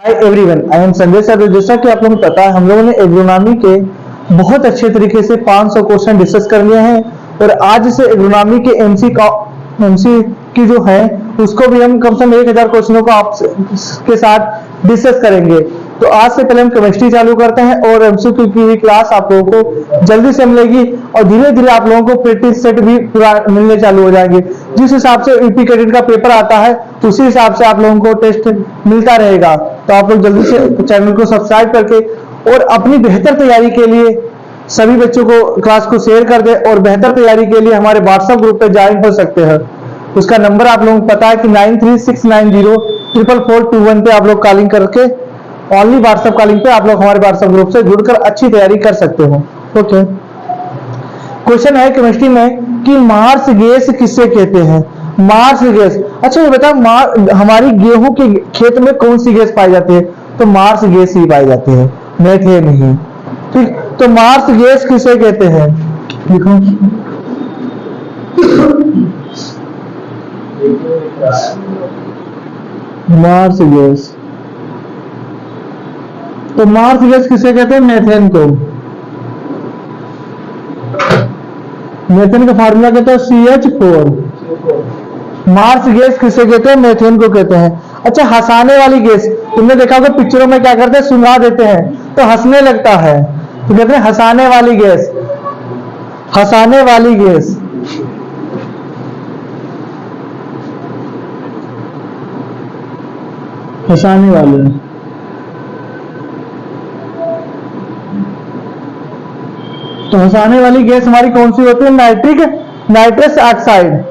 Hi everyone, I am Sanjay sir. जैसा कि आप लोगों को पता है, हम लोगों ने एग्रोनॉमी के बहुत अच्छे तरीके से 500 क्वेश्चन डिस्कस कर लिए हैं और आज से एग्रोनॉमी के एमसी की जो है उसको भी हम कम से कम 1000 क्वेश्चनों को आप के साथ डिस्कस करेंगे। तो आज से पहले हम केमिस्ट्री चालू करते हैं और एमसीक्यू की भी क्लास आप लोगों को जल्दी से मिलेगी और धीरे धीरे आप लोगों को प्रैक्टिस सेट भी पूरा मिलने चालू हो जाएंगे। जिस हिसाब से यूपी कैडेट का पेपर आता है तो उसी हिसाब से आप लोगों को टेस्ट मिलता रहेगा। तो आप लोग जल्दी से चैनल को सब्सक्राइब करके और अपनी बेहतर तैयारी के लिए सभी बच्चों को क्लास को शेयर कर दें और बेहतर तैयारी के लिए हमारे व्हाट्सएप ग्रुप पे ज्वाइन हो सकते हैं। उसका नंबर आप लोगों को पता है कि 9369044421 पे आप लोग कॉलिंग करके ओनली व्हाट्सएप कॉलिंग पे आप लोग हमारे व्हाट्सएप ग्रुप से जुड़कर अच्छी तैयारी कर सकते हो। ओके, क्वेश्चन है केमिस्ट्री में कि मार्स गैस किसे कहते हैं? मार्स गैस, अच्छा ये बता, हमारी गेहूं के खेत में कौन सी गैस पाई जाती है? तो मार्स गैस ही पाई जाती है, मीथेन नहीं। ठीक, तो मार्स गैस किसे कहते हैं? लिखो, मार्स गैस। तो मार्स गैस किसे कहते हैं? मीथेन को। मीथेन का फार्मूला कहते हैं CH4। मार्स गैस किसे कहते हैं? मीथेन को कहते हैं। अच्छा, हंसाने वाली गैस, तुमने देखा होगा पिक्चरों में क्या करते हैं, सुंघा देते हैं तो हंसने लगता है, तो कहते हैं हंसाने वाली गैस। हंसाने वाली गैस, हंसाने वाली। तो हंसाने वाली गैस हमारी कौन सी होती है? Nitrous oxide.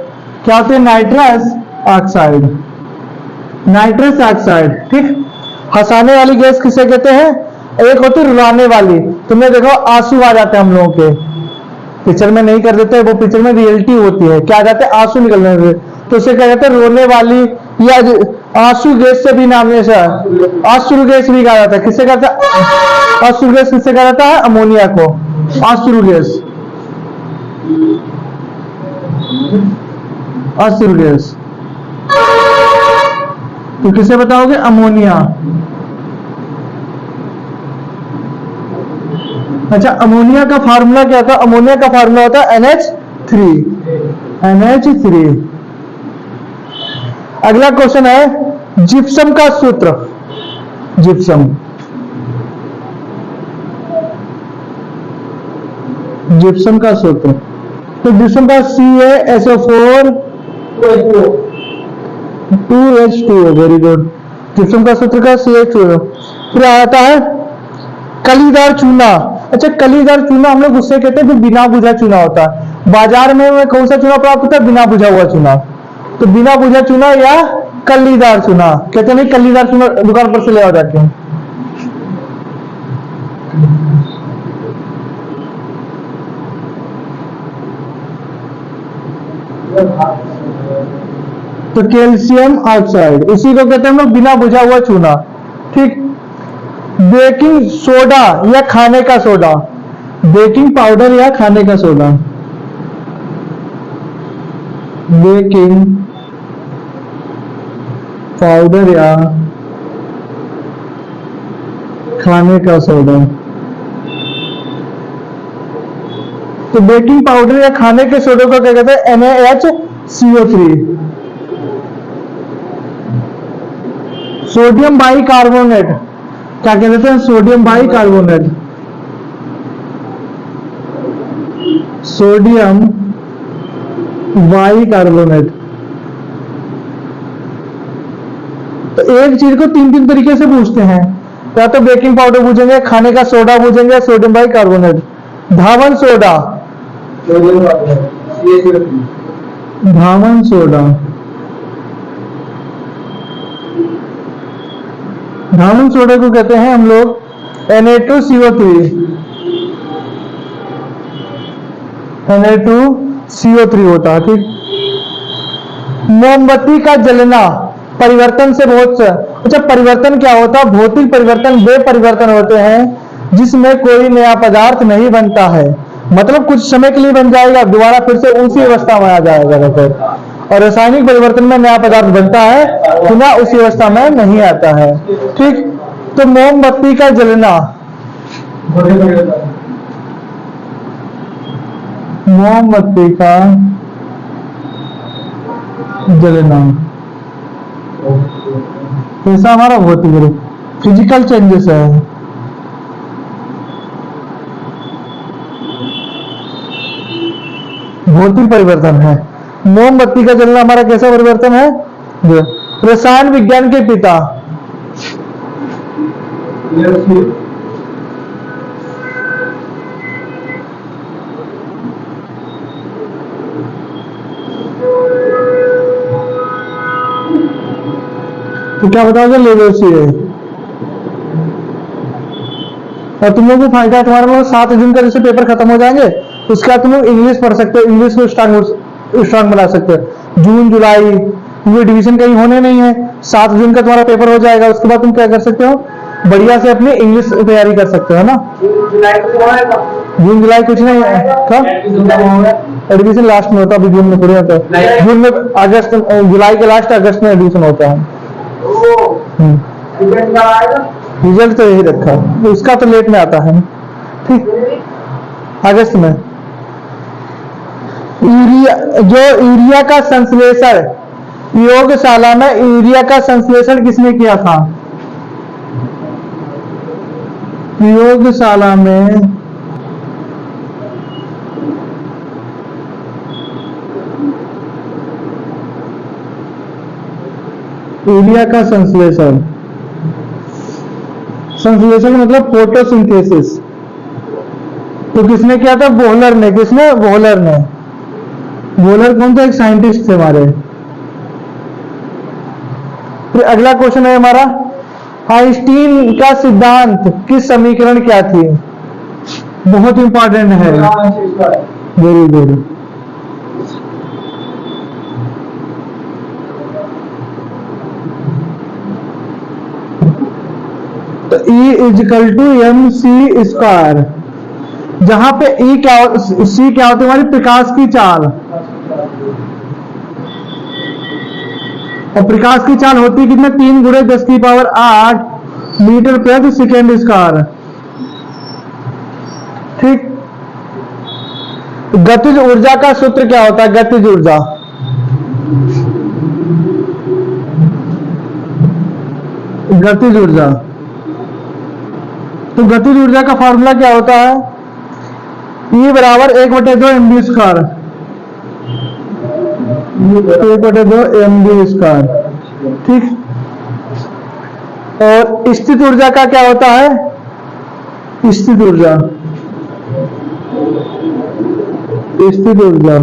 क्या होती है? Nitrous oxide. Nitrous oxide. ठीक, हंसाने वाली गैस किसे कहते हैं? एक होती है रुलाने वाली, तुमने देखो आंसू आ जाते हैं हम लोगों के, पिक्चर में नहीं कर देते, वो पिक्चर में रियलिटी होती है, क्या आ जाते हैं? आंसू निकलने से, तो उसे क्या कहते हैं? रोने वाली या आंसू गैस से भी नाम से आंसू गैस भी कहा जाता है। किससे कहता है? आंसू गैस किससे कहा जाता है? अमोनिया को आंसू गैस। आंसू गैस तो किसे बताओगे? अमोनिया। अच्छा, अमोनिया का फार्मूला क्या था? अमोनिया का फार्मूला होता है NH3। NH3। अगला क्वेश्चन है जिप्सम का सूत्र। जिप्सम, जिप्सम का सूत्र, तो जिप्सम का CaSO4 2H2। Very good, gypsum का सूत्र का CH2। फिर आता है कलीदार चूना। अच्छा, कलीदार चूना हम लोग उससे कहते हैं जो बिना बुझा चूना होता है। बाजार में कौन सा चूना प्राप्त होता है? बिना बुझा हुआ चूना। तो बिना बुझा चूना या कलीदार चूना कहते नहीं, कलीदार चूना दुकान पर से ले आओ जाके। तो कैल्शियम ऑक्साइड, इसी को कहते हैं हम लोग बिना बुझा हुआ चूना। ठीक, बेकिंग सोडा या खाने का सोडा, बेकिंग पाउडर या खाने का सोडा। बेकिंग पाउडर या खाने का सोडा। तो बेकिंग पाउडर या खाने के सोडे को क्या कहते हैं? NaHCO3। सोडियम बाइकार्बोनेट क्या कहते हैं? Sodium bicarbonate. Sodium bicarbonate. तो एक चीज को तीन तीन तरीके से पूछते हैं, या तो बेकिंग पाउडर पूछेंगे, खाने का सोडा पूछेंगे, सोडियम बाइकार्बोनेट। धावन सोडा, धावन सोडा, धावन सोडा को कहते हैं हम लोग Na2CO3। Na2CO3 होता है। ठीक, मोमबत्ती का जलना परिवर्तन से बहुत। अच्छा, परिवर्तन क्या होता है? भौतिक परिवर्तन वे परिवर्तन होते हैं जिसमें कोई नया पदार्थ नहीं बनता है, मतलब कुछ समय के लिए बन जाएगा, दोबारा फिर से उसी अवस्था में आ जाएगा। और रासायनिक परिवर्तन में नया पदार्थ बनता है, पुनः उसी अवस्था में नहीं आता है। ठीक, तो मोमबत्ती का जलना, मोमबत्ती का जलना ऐसा हमारा भौतिक फिजिकल चेंजेस है। भौतिक परिवर्तन है। मोमबत्ती का जलना हमारा कैसा परिवर्तन है? रसायन विज्ञान के पिता, तो क्या बताओगे? लेवोसियर। और तुम लोग को फायदा है, तुम्हारे लोग 7 जून का जैसे पेपर खत्म हो जाएंगे उसके बाद तुम लोग इंग्लिश पढ़ सकते हो, इंग्लिश को स्ट्रांग बना सकते हो। जून जुलाई ये डिवीजन कहीं होने नहीं है, 7 जून का तुम्हारा पेपर हो जाएगा, उसके बाद तुम क्या कर सकते हो? बढ़िया से अपनी इंग्लिश तैयारी कर सकते हो ना। जून जुलाई कुछ नहीं है, एडमिशन लास्ट में होता है, अभी जून में थोड़ी होता है। जून में अगस्त, जुलाई के लास्ट अगस्त में एडमिशन होता है। रिजल्ट तो यही रखा है, उसका तो लेट में आता है। ठीक, अगस्त में। यूरिया, जो यूरिया का संश्लेषण प्रयोगशाला में, यूरिया का संश्लेषण किसने किया था? प्रयोगशाला में यूरिया का संश्लेषण, संश्लेषण मतलब फोटोसिंथेसिस, तो किसने किया था? बोहलर ने। किसने? बोहलर ने। बोहलर कौन था? एक साइंटिस्ट थे हमारे। फिर अगला क्वेश्चन है हमारा, आइंस्टीन का सिद्धांत किस समीकरण क्या थी? बहुत इंपॉर्टेंट है, वेरी गुड। तो E equal to M C square, जहां पे E क्या, C क्या होती है? हमारी प्रकाश की चाल, और प्रकाश की चाल होती है कितने? 3 गुणे 10 की पावर 8 मीटर प्रति सेकेंड स्क्वायर। ठीक, गतिज ऊर्जा का सूत्र क्या होता है? गतिज ऊर्जा, गतिज ऊर्जा, तो गतिज ऊर्जा का फॉर्मूला क्या होता है? E बराबर 1/2 mv स्क्वायर, 1/2 mv स्क्वायर। ठीक, और स्थित ऊर्जा का क्या होता है? स्थित ऊर्जा, स्थित ऊर्जा,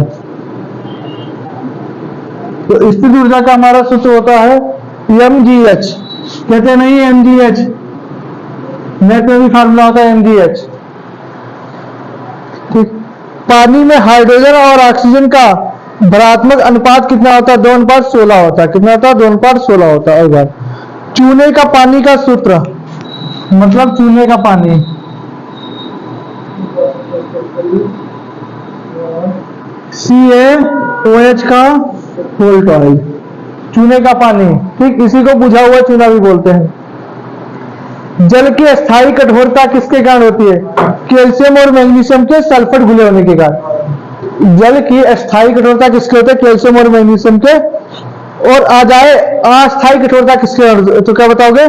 तो स्थित ऊर्जा का हमारा सूत्र होता है mgh। कहते नहीं mgh, नेट में भी फार्मूला होता है mgh। ठीक, पानी में हाइड्रोजन और ऑक्सीजन का भरात्मक अनुपात कितना होता है? 2:16 होता है। कितना होता है? 2:16 होता है। एक बार चूने का पानी का सूत्र, मतलब चूने का पानी, CaOH का होल टॉइल, चूने का पानी। ठीक, इसी को बुझा हुआ चूना भी बोलते हैं। जल की अस्थायी कठोरता किसके कारण होती है? कैल्शियम और मैग्नीशियम के सल्फेट घुले होने के कारण। जल की अस्थायी कठोरता किसके होते हैं? कैल्शियम और मैग्नीशियम के। और आ जाए अस्थायी कठोरता किसके कारण, तो क्या बताओगे?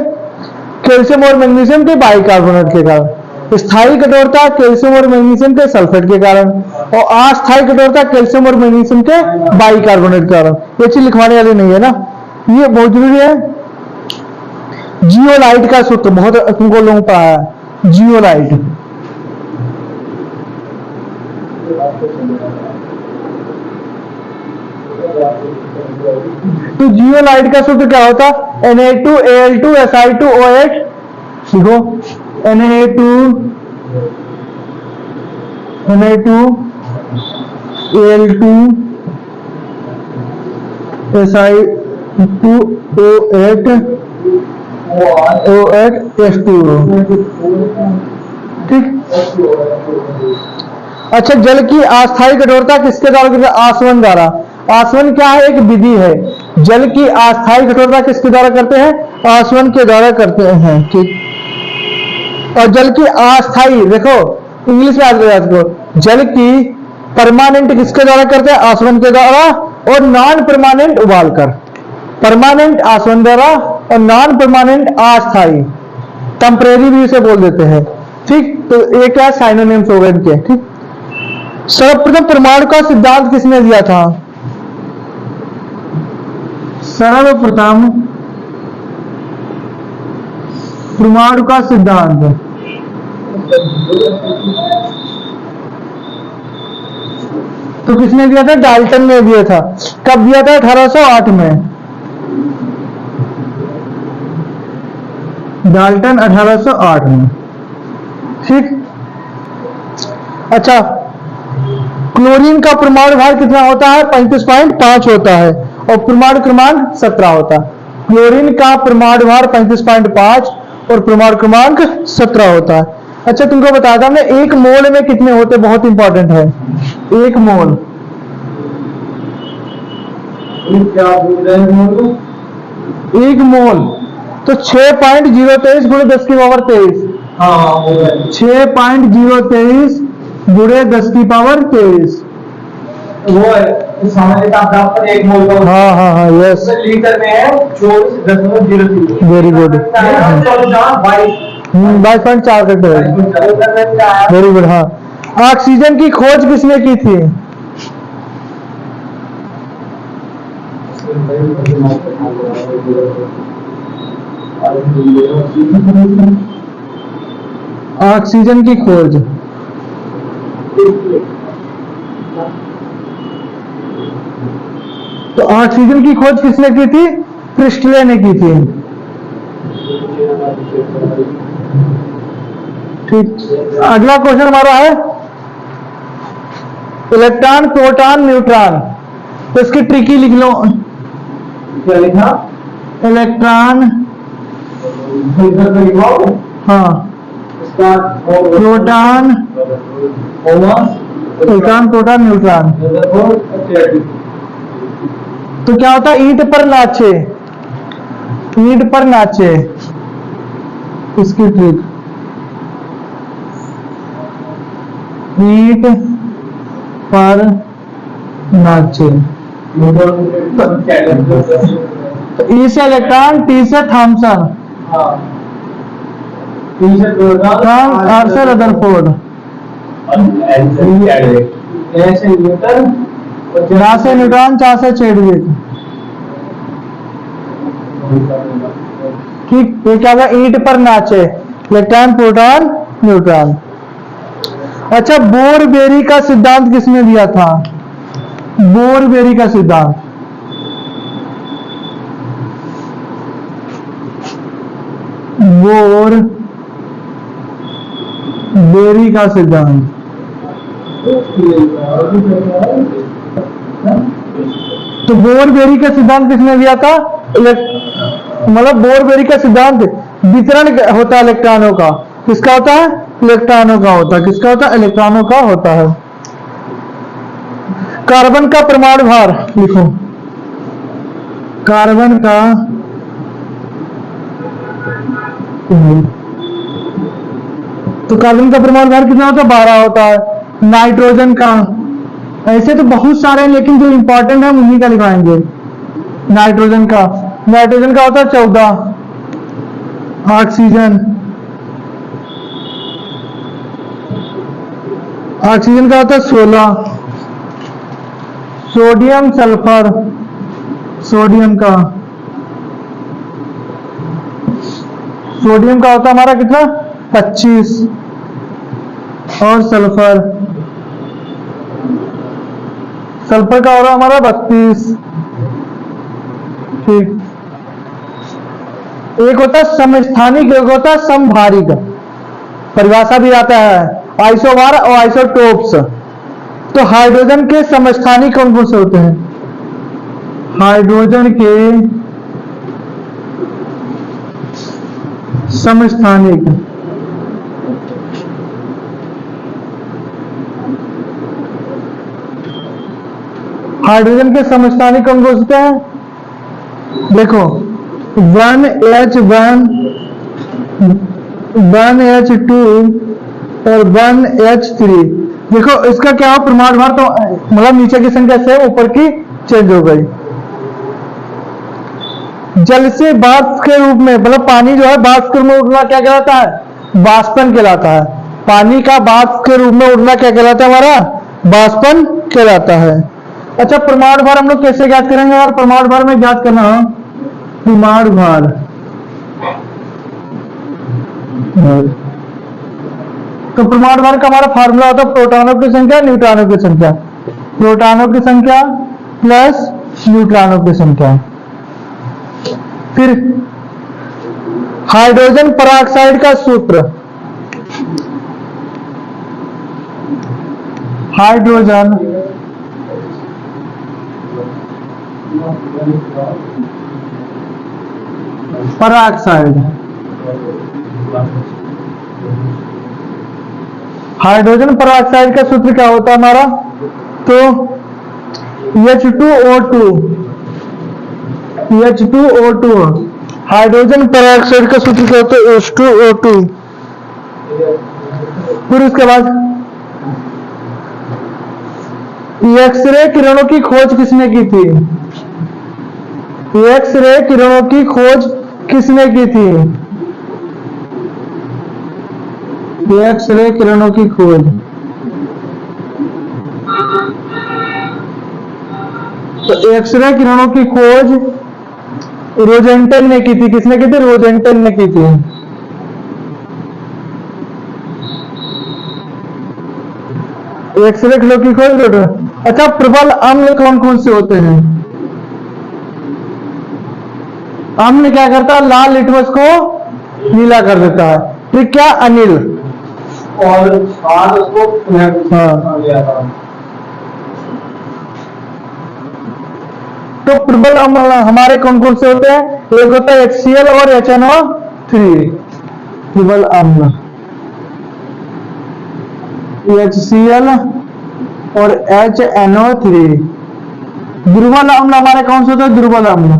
कैल्शियम और मैग्नीशियम के बाइकार्बोनेट के कारण। स्थायी कठोरता कैल्शियम और मैग्नीशियम के सल्फेट के कारण, और अस्थायी कठोरता कैल्शियम और मैग्नीशियम के बाइकार्बोनेट के कारण। ये चीज लिखवाने वाली नहीं है ना, ये बहुत जरूरी है। जियोलाइट का सूत्र बहुत तुमको लोगों पढ़ा है, जियोलाइट। तो जियोलाइट का सूत्र क्या होता? Na2Al2Si2O8। देखो Na2Al2Si2O8 OH2। ठीक, अच्छा, जल की अस्थायी कठोरता किसके द्वारा? आसवन द्वारा। आसवन क्या है? एक विधि है। जल की अस्थायी कठोरता किसके द्वारा करते हैं? आसवन के द्वारा करते हैं। ठीक। और जल की अस्थायी, देखो इंग्लिश में याद करो, जल की परमानेंट किसके द्वारा करते हैं? आसवन के द्वारा। और नॉन परमानेंट उबालकर। परमानेंट आसवन द्वारा और नॉन परमानेंट अस्थायी, टेम्परेरी भी इसे बोल देते हैं। ठीक, तो ये क्या साइनोनिम्स हो गए इनके। ठीक, सर्वप्रथम परमाणु का सिद्धांत किसने दिया था? सर्वप्रथम परमाणु का सिद्धांत तो किसने दिया था? डाल्टन ने दिया था। कब दिया था? 1808 में। डाल्टन 1808 में। ठीक। अच्छा, क्लोरीन का परमाणु भार कितना होता है? 35.5 होता है और परमाणु क्रमांक 17 होता है। क्लोरीन का परमाणु भार 35.5 और परमाणु क्रमांक 17 होता है। अच्छा, तुमको बताता हूं मैं, एक मोल में कितने होते? बहुत इंपॉर्टेंट है। एक मोल क्या बोल रहे हैं? एक मोल तो 6.023 गुणे 10 की पावर 23। 6.023 गुणे 10 की पावर 23 वो है सामान्य तापमान पर एक मोल का। हाँ, यस, लीटर में है 24.03। Very good. 22.4 करते हैं। Very good. हाँ, ऑक्सीजन की खोज किसने की थी? ऑक्सीजन की खोज तो ऑक्सीजन की खोज किसने की थी? प्रिस्टले ने की थी। ठीक, अगला क्वेश्चन हमारा है इलेक्ट्रॉन, प्रोटॉन, न्यूट्रॉन। तो इसकी ट्रिकी लिख लो। क्या लिखा? इलेक्ट्रॉन, हाँ, प्रोटॉन, इलेक्ट्रॉन, प्रोटॉन, न्यूट्रॉन। तो क्या होता है? ईंट पर नाचे, ईंट पर नाचे, इसकी ट्रिक। ईंट पर नाचे। तो ई से इलेक्ट्रॉन, टी से थॉमसन, आर से रदरफोर्ड, ना से न्यूटन, चा से चैडविक। ठीक, ये क्या होगा? ईंट पर नाचे, इलेक्ट्रॉन, प्रोटॉन, न्यूट्रॉन। अच्छा, बोरबेरी का सिद्धांत किसने दिया था? बोरबेरी का सिद्धांत, बोरबेरी का सिद्धांत। तो बोरबेरी का सिद्धांत किसने दिया था? मतलब बोरबेरी का सिद्धांत वितरण होता है इलेक्ट्रॉनों का। किसका होता है? इलेक्ट्रॉनों का होता है। किसका होता है? इलेक्ट्रॉनों का होता है। कार्बन का परमाणु भार लिखो। कार्बन का तो कार्बन का परमाणु भार कितना होता है? 12 होता है। नाइट्रोजन का, ऐसे तो बहुत सारे हैं लेकिन जो इंपॉर्टेंट है उन्हीं का लिखाएंगे। नाइट्रोजन का होता है 14। ऑक्सीजन का होता है 16। सोडियम सल्फर, सोडियम का होता है हमारा कितना? 25। और सल्फर का हो रहा हमारा 32। ठीक, एक होता है समस्थानिक, एक होता है समभारिक। परिभाषा भी आता है आइसोबार और आइसोटोप्स। तो हाइड्रोजन के समस्थानिक कौन कौन से होते हैं? हाइड्रोजन के समस्थानिक हाइड्रोजन के समस्थानिक कौन कौन होते हैं? देखो 1H1, 1H2 और 1H3। देखो इसका क्या हो, परमाणु भार तो मतलब नीचे की संख्या से ऊपर की चेंज हो गई। जल से वाष्प के रूप में, मतलब पानी जो है वाष्प के रूप में उड़ना क्या कहलाता है? वाष्पन कहलाता है। पानी का वाष्प के रूप में उड़ना क्या कहलाता है? हमारा वाष्पन कहलाता है। अच्छा, परमाणु भार हम लोग कैसे ज्ञात करेंगे यार? परमाणु भार में ज्ञात करना, परमाणु भार तो परमाणु भार का हमारा फार्मूला होता है प्रोटॉनों की संख्या न्यूट्रॉनों की संख्या, प्रोटॉनों की संख्या प्लस न्यूट्रॉनों की संख्या। फिर हाइड्रोजन पेरोक्साइड का सूत्र, हाइड्रोजन पेरोक्साइड, हाइड्रोजन पेरोक्साइड का सूत्र क्या होता है हमारा? तो H2O2 हाइड्रोजन पेरोक्साइड का सूत्र क्या होता है? H2O2। फिर उसके बाद एक्सरे किरणों की खोज किसने की थी? एक्सरे किरणों की खोज किसने की थी? एक्सरे किरणों की खोज तो एक्सरे किरणों की खोज रोजेंटन ने की थी। किसने की थी? रोजेंटन ने की थी। एक्सरे किरणों की खोज। अच्छा, प्रबल अम्ल कौन कौन से होते हैं? अम्ल क्या करता है? लाल लिटमस को नीला कर देता है। ठीक, क्या? अनिल और उसको तो प्रबल अम्ल हमारे कौन कौन से होते हैं? एक होता है HCl और HNO3। प्रबल अम्ल HCl और HNO3। दुर्बल अम्ल हमारे कौन से होते हैं? दुर्बल अम्ल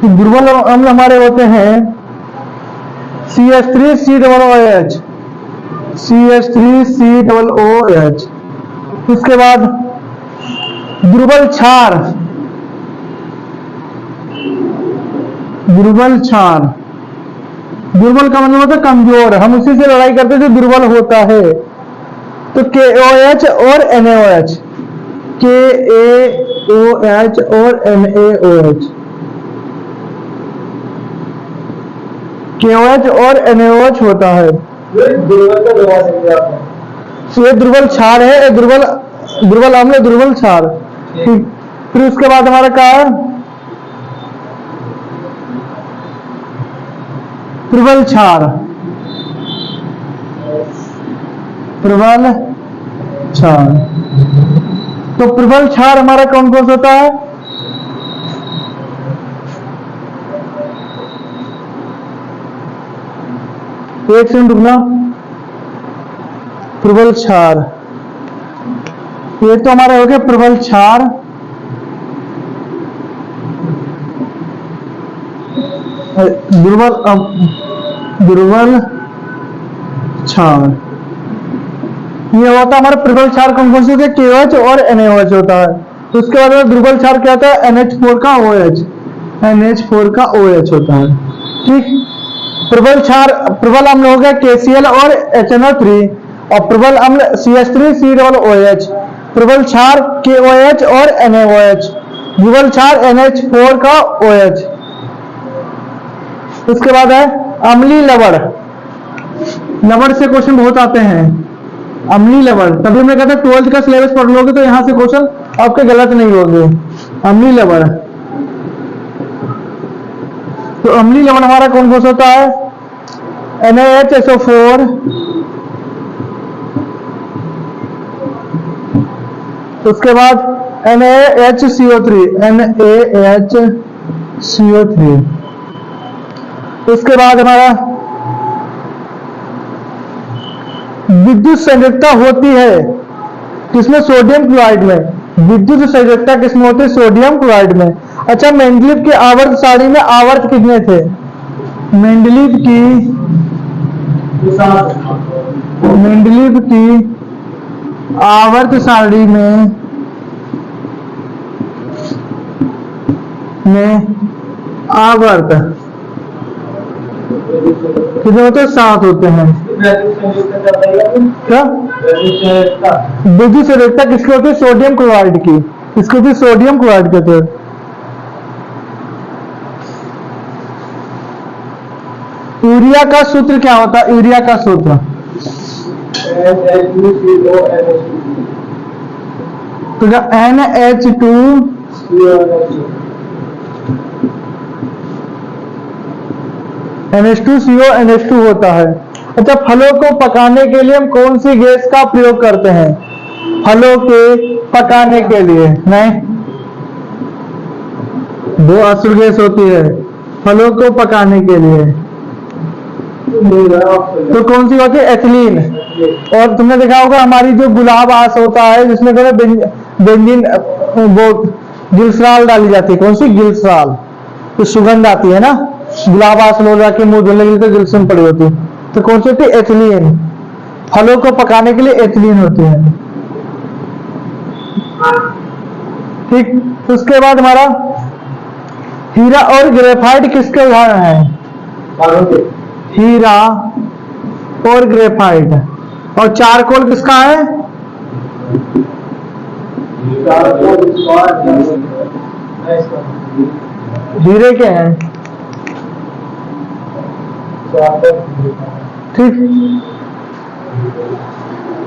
दुर्बल अम्ल हमारे होते हैं CH3COOH, CH3COOH। उसके बाद दुर्बल क्षार, दुर्बल क्षार, दुर्बल का मतलब होता है कमजोर, हम उसी से लड़ाई करते जो दुर्बल होता है। तो KOH और NaOH, KaOH और NaOH, KOH और NaOH होता है। ये दुर्बल क्षार है, ये दुर्बल अम्ल, दुर्बल क्षार। फिर उसके बाद हमारा क्या है? प्रबल क्षार, प्रबल क्षार। तो प्रबल क्षार हमारा कौन कौन सा होता है? एक सेकंड रुकना। प्रबल क्षार, ये तो हमारा हो गया प्रबल क्षार। दुर्बल क्षार ये होता है हमारा प्रबल क्षार कौन कौन से होते हैं? KOH और NaOH होता है। तो उसके बाद दुर्बल क्षार क्या होता है? NH4 का OH, NH4 का OH होता है। ठीक, प्रबल क्षार, प्रबल अम्ल हो गया KCl और HNO3 और प्रबल अम्ल CH3COOH, प्रबल क्षार KOH और NaOH, दुर्बल क्षार NH4 का OH। उसके बाद है अम्लीय लवण। लवण से क्वेश्चन बहुत आते हैं, अम्लीय लवण। तभी मैं कहता 12th का सिलेबस पढ़ लोगे तो यहां से क्वेश्चन आपके गलत नहीं होंगे। अम्लीय लवण, तो अम्लीय लवण हमारा कौन कौन सा होता है? NaHSO4, उसके बाद NaHCO3, NaHCO3, उसके बाद हमारा विद्युत संयोजकता होती है किसमें? सोडियम क्लोराइड में। विद्युत संयोजकता किसमें होती है? सोडियम क्लोराइड में। अच्छा, मेंडलीव की आवर्त सारणी में आवर्त कितने थे? मेंडलीव की आवर्त सारणी में आवर्त कितने होते हैं? 7 होते हैं। क्या विद्युत संयोजकता किसकी होती है? सोडियम क्लोराइड की। इसको भी सोडियम क्लोराइड कहते हैं। यूरिया का सूत्र क्या होता है? यूरिया का सूत्र तो NH2 NH2CO NH2 होता है। अच्छा, फलों को पकाने के लिए हम कौन सी गैस का प्रयोग करते हैं? फलों के पकाने के लिए नहीं, 2 अश्रु गैस होती है फलों को पकाने के लिए। तो कौन सी होती है? एथिलीन। और तुमने देखा होगा हमारी जो गुलाब आस होता है जिसमें बेंजीन वो गिल्सराल डाली जाती है। कौन सी? गिल्सराल। तो सुगंध आती है ना, गुलाब आस लो जाके मुंह धुलने के लिए तो गिल्सराल पड़ी होती है। तो कौन सी होती है? एथिलीन। फलों को पकाने के लिए एथिलीन होती है। ठीक, उसके बाद हमारा हीरा और ग्रेफाइट किसके उदाहरण है? हीरा और ग्रेफाइट। और चारकोल किसका है? हीरे के हैं। ठीक,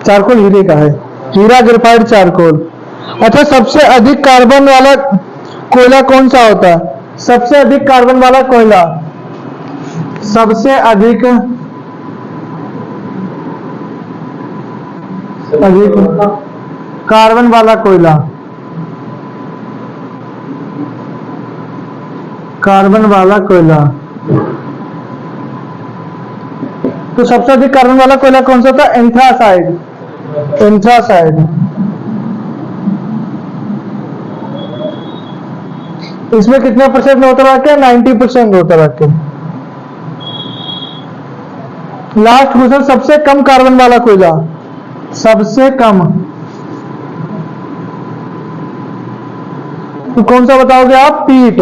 चारकोल हीरे का है। हीरा, ग्रेफाइट, चारकोल। अच्छा, सबसे अधिक कार्बन वाला कोयला कौन सा होता है? सबसे अधिक कार्बन वाला कोयला, सबसे अधिक कार्बन वाला कोयला, कार्बन वाला कोयला। तो सबसे अधिक कार्बन वाला कोयला कौन सा था? एंथ्रासाइड। एंथ्रासाइड। इसमें कितने % होता रखे? 90% होता रखे। लास्ट क्वेश्चन, सबसे कम कार्बन वाला कोयला, सबसे कम तो कौन सा बताओगे आप? पीट।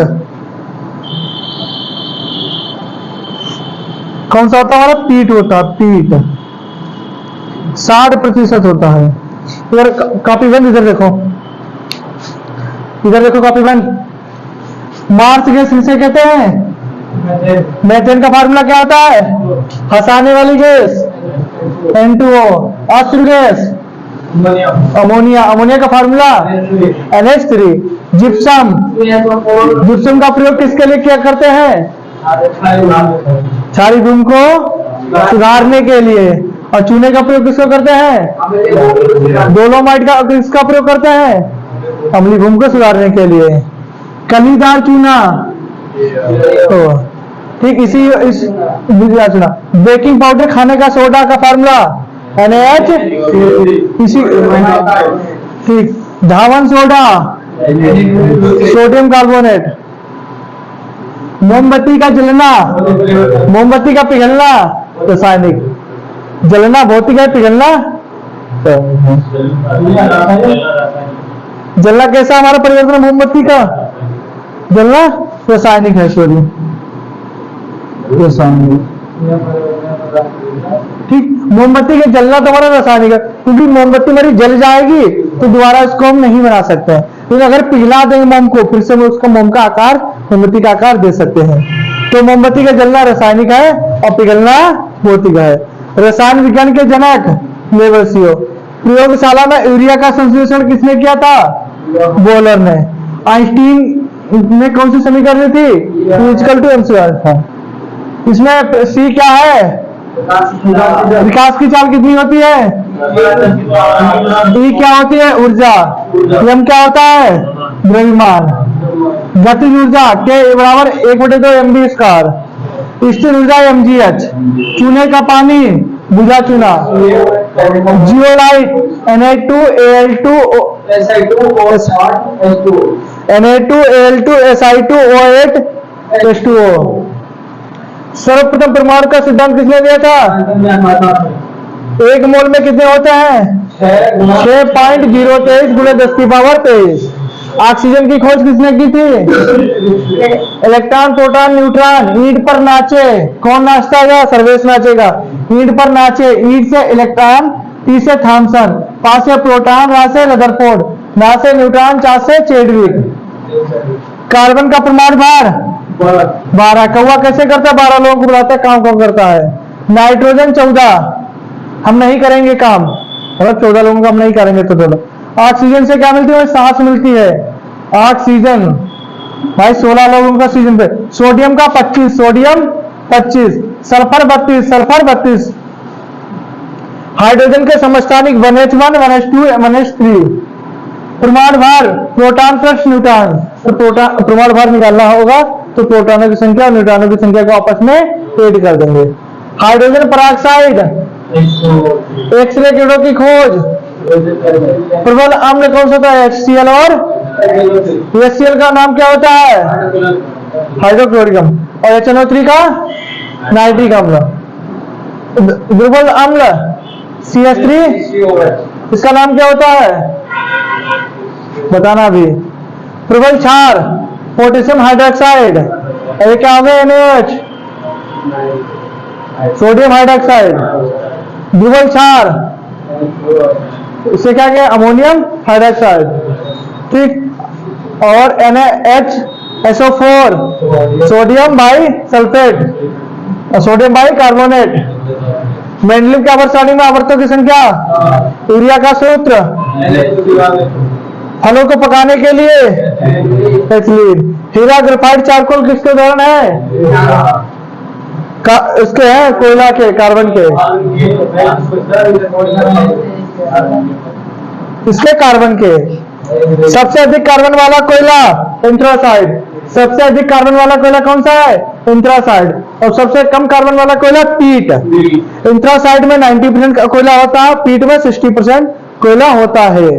कौन सा होता है? हमारा पीट होता है। पीट 60% होता है। इधर कॉपी बंद, इधर देखो, इधर देखो कॉपी बंद। मार्स गैस किसे कहते हैं? मेथेन का फार्मूला क्या होता है? हंसाने वाली गैस N2O। अश्रु गैस अमोनिया। अमोनिया का फार्मूला NH3। जिप्सम, जिप्सम का प्रयोग किसके लिए किया करते हैं? क्षारीय भूमि को सुधारने के लिए। और चूने का प्रयोग किसको करते हैं? डोलोमाइट का किसका प्रयोग करते हैं? अम्लीय भूमि को सुधारने के लिए। कलीदार चूना, तो ठीक इस चूना। बेकिंग पाउडर, खाने का सोडा का फार्मूला NaH। इसी ठीक, धावन सोडा, सोडियम कार्बोनेट। मोमबत्ती का जलना, मोमबत्ती का पिघलना, रासायनिक। जलना भौतिक है, पिघलना जलना कैसा? हमारा परिवर्तन मोमबत्ती का जलना रासायनिक है। सॉरी, रासायनिक। ठीक, मोमबत्ती का जलना तो हमारा रासायनिक है, क्योंकि मोमबत्ती हमारी जल जाएगी तो दोबारा इसको हम नहीं बना सकते हैं। लेकिन अगर पिघला देंगे मोम को, फिर से उसका मोम का आकार, मोमबत्ती का आकार दे सकते हैं। तो मोमबत्ती का जलना रासायनिक है और पिघलना भौतिक है। रसायन विज्ञान के जनक लेवसियो। प्रयोगशाला में यूरिया का संश्लेषण किसने किया था? बोलर ने। आइंस्टीन ने कौन सी समीकरण थी? इक्वल टू mc था। इसमें सी क्या है? विकास की चाल कितनी होती है? ई क्या होती है? ऊर्जा। एम क्या होता है? द्रव्यमान। गतिज ऊर्जा के बराबर 1/2 mv²। स्थिर ऊर्जा MgH, चूने का पानी बुझा चूना, जियोलाइट Na2Al2SI2O8H2O। सर्वप्रथम परमाणु का सिद्धांत किसने दिया था? एक मोल में कितने होते हैं? 6.023 गुणे 10⁻23। ऑक्सीजन की खोज किसने की थी? Electron, proton, neutron. ईंट पर नाचे, कौन नाचता है? सर्वेश नाचेगा। ईंट पर नाचे, ईंट से इलेक्ट्रॉन, टी से थॉमसन, पा से प्रोटॉन, रा से रदरफोर्ड, ना से न्यूट्रॉन, चा से चेडविक। कार्बन का परमाणु भार 12। कौवा कैसे करता है? 12 लोगों को बुलाता है, काम कौन करता है? नाइट्रोजन 14। हम नहीं करेंगे काम, मतलब 14 लोगों का हम नहीं करेंगे तो 14। ऑक्सीजन से क्या मिलती है? सांस मिलती है, ऑक्सीजन। भाई 16 लोगों का ऑक्सीजन पे। सोडियम का 25, सोडियम 25। Sulphur 32, sulphur 32। हाइड्रोजन के समस्थानिक 1H1, 1H2, 1H3। परमाणु भार प्रोटॉन प्लस न्यूट्रॉन, तो परमाणु भार निकालना होगा तो प्रोटॉनों की संख्या और न्यूट्रॉनों की संख्या को आपस में ऐड कर देंगे। हाइड्रोजन पेरोक्साइड, एक्सरे किरणों की खोज। प्रबल अम्ल कौन सा होता है? HCl और HCl का नाम क्या होता है? हाइड्रोक्लोरिक अम्ल। और HNO3 का नाइट्रिक अम्ल। दुर्बल अम्ल CH3, इसका नाम क्या होता है? बताना भी। प्रबल क्षार पोटेशियम हाइड्रोक्साइड, ये क्या हो गया? NaOH, sodium hydroxide. दुर्बल क्षार इससे क्या गया? अमोनियम हाइड्रोक्साइड, ठीक। और NaHSO4, sodium by sulphate, sodium by carbonate. Mendeleev के आवर्त सारणी में आवर्तों की संख्या, यूरिया का सूत्र, फलों को पकाने के लिए एथिलीन। हीरा ग्रेफाइट चारकोल किसके उदाहरण है? इसके हैं कोयला के, कार्बन के। इसके कार्बन के। सबसे अधिक कार्बन वाला कोयला एंथ्रासाइड। सबसे अधिक कार्बन वाला कोयला कौन सा है? एंथ्रासाइड। और सबसे कम कार्बन वाला कोयला पीट। एंथ्रासाइड में 90% कोयला होता है, पीट में 60% कोयला होता है।